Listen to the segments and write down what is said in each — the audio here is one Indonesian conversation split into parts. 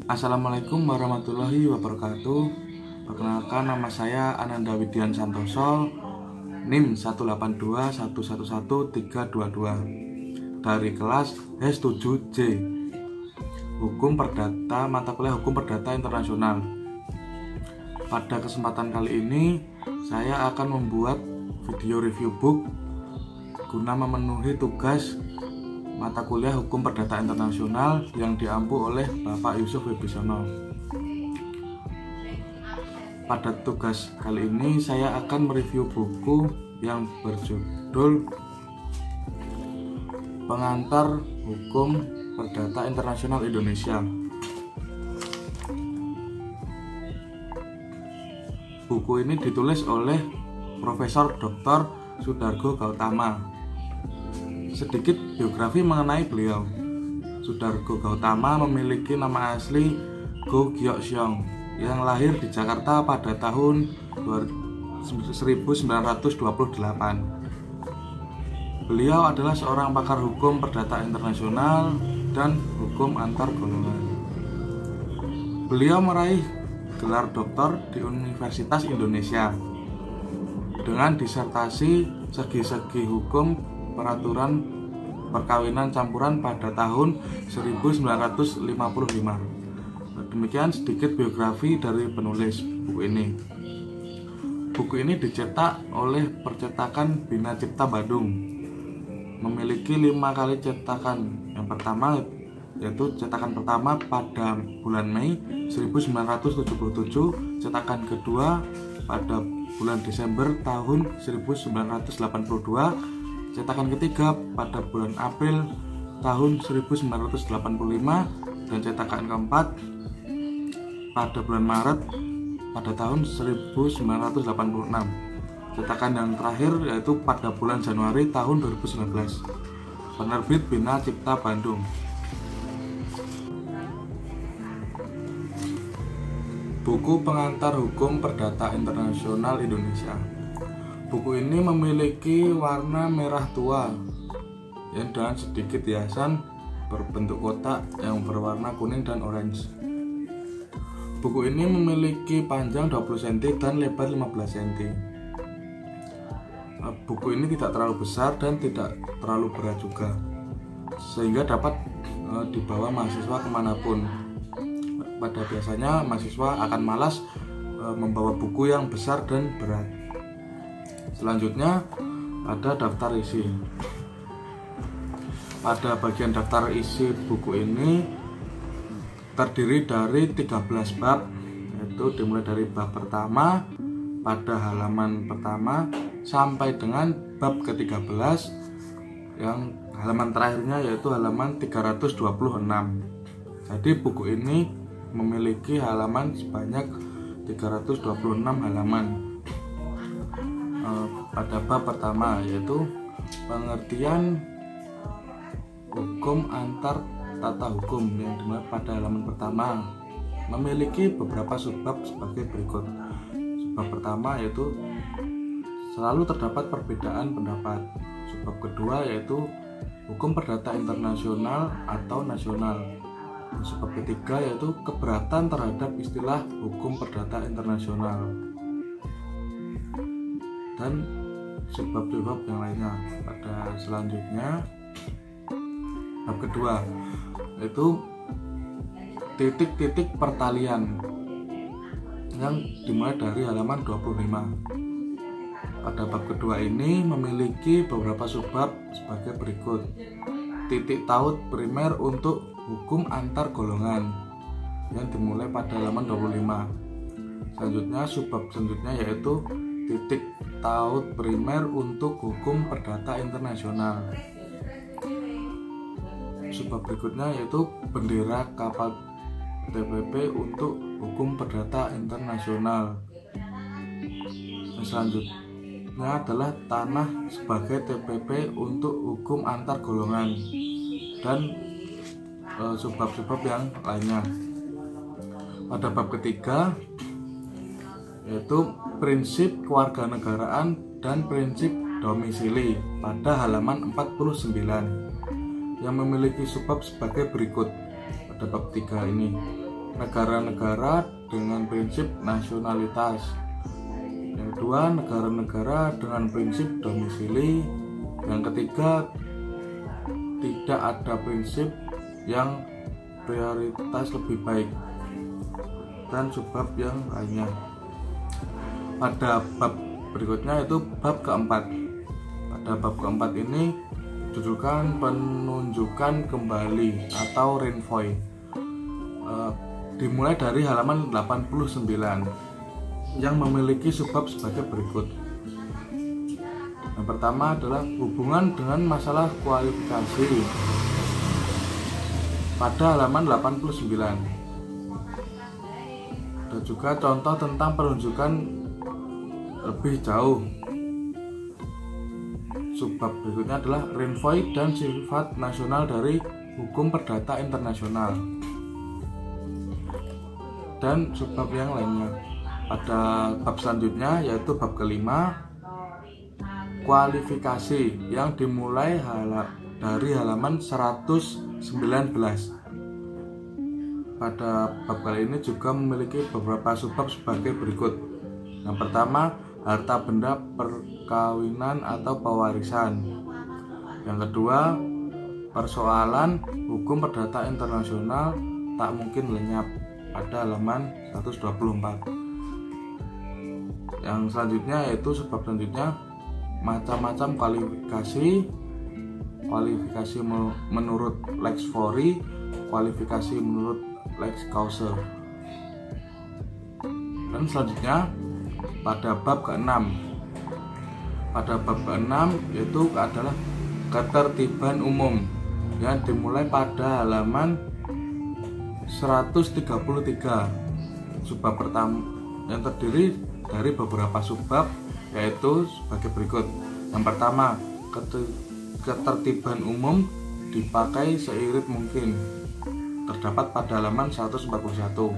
Assalamualaikum warahmatullahi wabarakatuh. Perkenalkan, nama saya Ananda Widian Santoso, NIM 182111322 dari kelas H7J, Hukum Perdata, mata kuliah Hukum Perdata Internasional. Pada kesempatan kali ini saya akan membuat video review book guna memenuhi tugas mata kuliah Hukum Perdata Internasional yang diampu oleh Bapak Yusuf Wibisono. Pada tugas kali ini saya akan mereview buku yang berjudul Pengantar Hukum Perdata Internasional Indonesia. Buku ini ditulis oleh Profesor Dr. Sudargo Gautama. Sedikit biografi mengenai beliau. Sudargo Gautama memiliki nama asli Go Gyok Siong yang lahir di Jakarta pada tahun 1928. Beliau adalah seorang pakar hukum perdata internasional dan hukum antar golongan. Beliau meraih gelar doktor di Universitas Indonesia dengan disertasi segi-segi hukum peraturan perkawinan campuran pada tahun 1955. Demikian sedikit biografi dari penulis buku ini. Buku ini dicetak oleh percetakan Bina Cipta Bandung. Memiliki 5 kali cetakan. Yang pertama yaitu cetakan pertama pada bulan Mei 1977, cetakan kedua pada bulan Desember tahun 1982, cetakan ketiga pada bulan April tahun 1985, dan cetakan keempat pada bulan Maret pada tahun 1986. Cetakan yang terakhir yaitu pada bulan Januari tahun 2019. Penerbit Bina Cipta Bandung. Buku Pengantar Hukum Perdata Internasional Indonesia. Buku ini memiliki warna merah tua dan sedikit hiasan berbentuk kotak yang berwarna kuning dan orange. Buku ini memiliki panjang 20 cm dan lebar 15 cm. Buku ini tidak terlalu besar dan tidak terlalu berat juga, sehingga dapat dibawa mahasiswa kemanapun. Pada biasanya mahasiswa akan malas membawa buku yang besar dan berat. Selanjutnya ada daftar isi. Pada bagian daftar isi buku ini terdiri dari 13 bab, yaitu dimulai dari bab pertama pada halaman pertama sampai dengan bab ke-13 yang halaman terakhirnya yaitu halaman 326. Jadi buku ini memiliki halaman sebanyak 326 halaman. Pada bab pertama yaitu pengertian hukum antar tata hukum yang dimulai pada halaman pertama, memiliki beberapa subbab sebagai berikut. Subbab pertama yaitu selalu terdapat perbedaan pendapat. Subbab kedua yaitu hukum perdata internasional atau nasional. Subbab ketiga yaitu keberatan terhadap istilah hukum perdata internasional, dan subbab-subbab yang lainnya. Pada selanjutnya bab kedua yaitu titik-titik pertalian yang dimulai dari halaman 25. Pada bab kedua ini memiliki beberapa subbab sebagai berikut. Titik taut primer untuk hukum antar golongan yang dimulai pada halaman 25. Selanjutnya subbab selanjutnya yaitu titik taut primer untuk hukum perdata internasional. Subbab berikutnya yaitu bendera kapal TPP untuk hukum perdata internasional. Selanjutnya adalah tanah sebagai TPP untuk hukum antar golongan, dan subbab-subbab yang lainnya. Pada bab ketiga yaitu prinsip kewarganegaraan dan prinsip domisili pada halaman 49 yang memiliki subbab sebagai berikut. pada bab 3 ini. Negara-negara dengan prinsip nasionalitas. Yang kedua, negara-negara dengan prinsip domisili. Yang ketiga, tidak ada prinsip yang prioritas lebih baik, dan subbab yang lainnya. Pada bab berikutnya yaitu bab keempat. Pada bab keempat ini judulkan penunjukan kembali atau renvoi. Dimulai dari halaman 89 yang memiliki subbab sebagai berikut. Yang pertama adalah hubungan dengan masalah kualifikasi pada halaman 89. Dan juga contoh tentang penunjukan lebih jauh. Subbab berikutnya adalah renvoi dan sifat nasional dari hukum perdata internasional, dan subbab yang lainnya. Pada bab selanjutnya yaitu bab kelima, kualifikasi, yang dimulai dari halaman 119. Pada bab kali ini juga memiliki beberapa subbab sebagai berikut. Yang pertama, harta benda perkawinan atau pewarisan. Yang kedua, persoalan hukum perdata internasional tak mungkin lenyap pada halaman 124. Yang selanjutnya yaitu subbab selanjutnya, macam-macam kualifikasi menurut Lex Fori, kualifikasi menurut Lex Clauser. Dan selanjutnya pada bab ke-6. Pada bab ke-6 yaitu adalah ketertiban umum, yang dimulai pada halaman 133. Subbab pertama yang terdiri dari beberapa subbab yaitu sebagai berikut. Yang pertama, ketertiban umum dipakai seirit mungkin, terdapat pada halaman 141.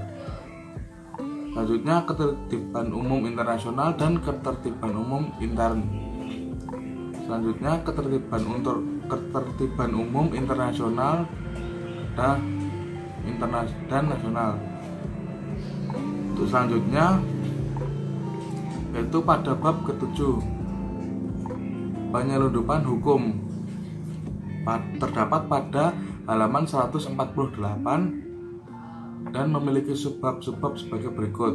Selanjutnya, ketertiban umum internasional dan ketertiban umum intern. Selanjutnya, ketertiban umum internasional dan nasional. Untuk selanjutnya yaitu pada bab ke-7, penyelundupan hukum, terdapat pada halaman 148 dan memiliki subbab-subbab sebagai berikut.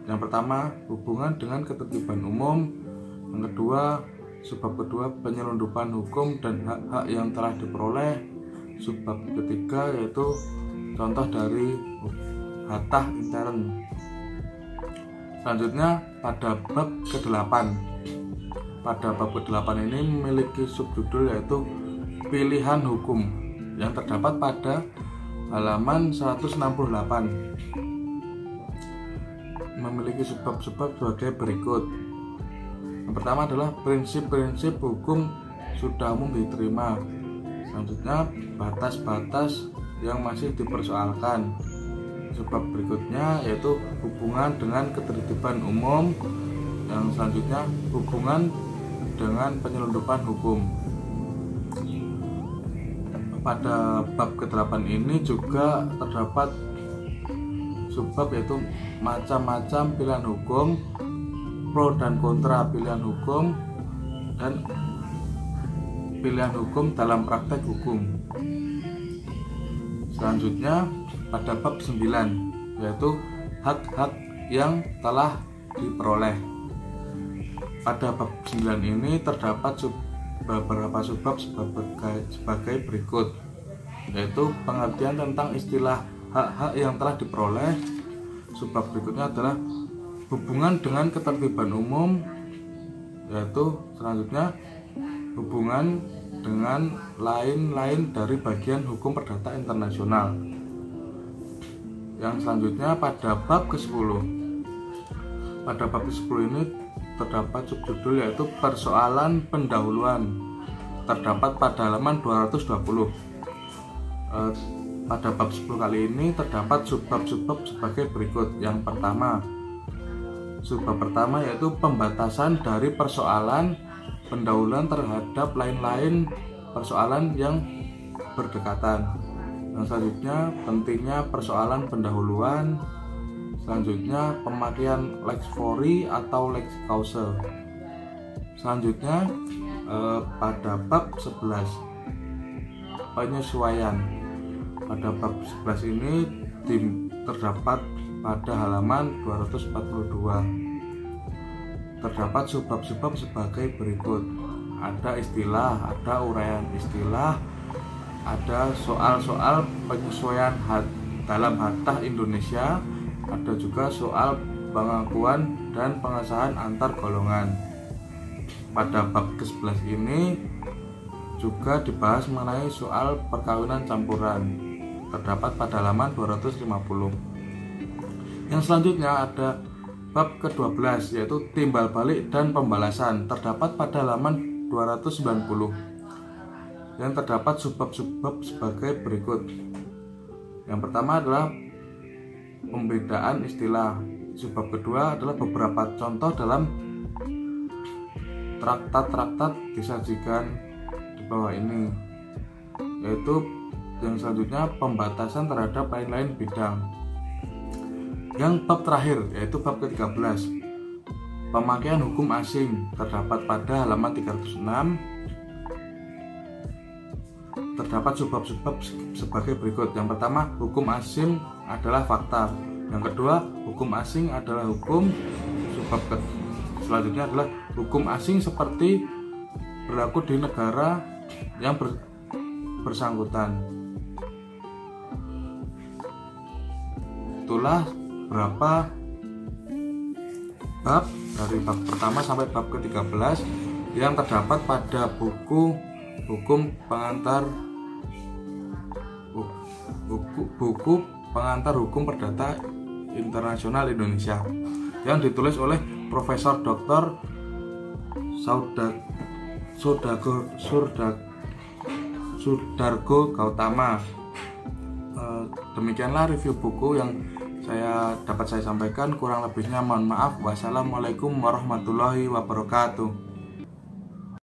Yang pertama, hubungan dengan ketertiban umum. Yang kedua, subbab kedua, penyelundupan hukum dan hak-hak yang telah diperoleh. Subbab ketiga yaitu contoh dari hatah intern. Selanjutnya pada bab ke-8. Pada bab ke-8 ini memiliki subjudul yaitu pilihan hukum, yang terdapat pada halaman 168. Memiliki subbab-subbab sebagai berikut. Yang pertama adalah prinsip-prinsip hukum sudah umum diterima. Selanjutnya, batas-batas yang masih dipersoalkan. Subbab berikutnya yaitu hubungan dengan ketertiban umum. Yang selanjutnya, hubungan dengan penyelundupan hukum. Pada bab ke-8 ini juga terdapat subbab yaitu macam-macam pilihan hukum, pro dan kontra pilihan hukum, dan pilihan hukum dalam praktek hukum. Selanjutnya pada bab 9 yaitu hak-hak yang telah diperoleh. Pada bab 9 ini terdapat beberapa subbab sebagai berikut, yaitu pengertian tentang istilah hak-hak yang telah diperoleh. Subbab berikutnya adalah hubungan dengan ketertiban umum, yaitu selanjutnya hubungan dengan lain-lain dari bagian hukum perdata internasional. Yang selanjutnya pada bab ke-10. Pada bab ke-10 ini terdapat subjudul yaitu persoalan pendahuluan, terdapat pada halaman 220. Pada bab 10 kali ini terdapat subbab-subbab sebagai berikut. Yang pertama, subbab pertama yaitu pembatasan dari persoalan pendahuluan terhadap lain-lain persoalan yang berdekatan. Yang selanjutnya pentingnya persoalan pendahuluan. Selanjutnya pemakaian lex fori atau lex causa. Selanjutnya pada bab 11 penyesuaian. Pada bab 11 ini terdapat pada halaman 242. Terdapat subbab-subbab sebagai berikut. Ada istilah, ada uraian istilah, ada soal-soal penyesuaian dalam hatta Indonesia, ada juga soal pengakuan dan pengesahan antar golongan. Pada bab ke-11 ini juga dibahas mengenai soal perkawinan campuran. Terdapat pada halaman 250. Yang selanjutnya ada bab ke-12 yaitu timbal balik dan pembalasan. Terdapat pada halaman 290. Yang terdapat subbab-subbab sebagai berikut. Yang pertama adalah pembedaan istilah. Subbab kedua adalah beberapa contoh dalam traktat-traktat disajikan di bawah ini, yaitu yang selanjutnya pembatasan terhadap lain-lain bidang. Yang bab terakhir yaitu bab ke-13 pemakaian hukum asing. Terdapat pada halaman 306. Terdapat subbab-subbab sebagai berikut. Yang pertama, hukum asing adalah fakta. Yang kedua, hukum asing adalah hukum. Subbab selanjutnya adalah hukum asing seperti berlaku di negara yang bersangkutan. Itulah berapa bab dari bab pertama sampai bab ke-13 yang terdapat pada buku hukum pengantar buku pengantar hukum perdata internasional Indonesia yang ditulis oleh Profesor Dr. Sudargo Gautama. Demikianlah review buku yang dapat saya sampaikan. Kurang lebihnya mohon maaf. Wassalamualaikum warahmatullahi wabarakatuh.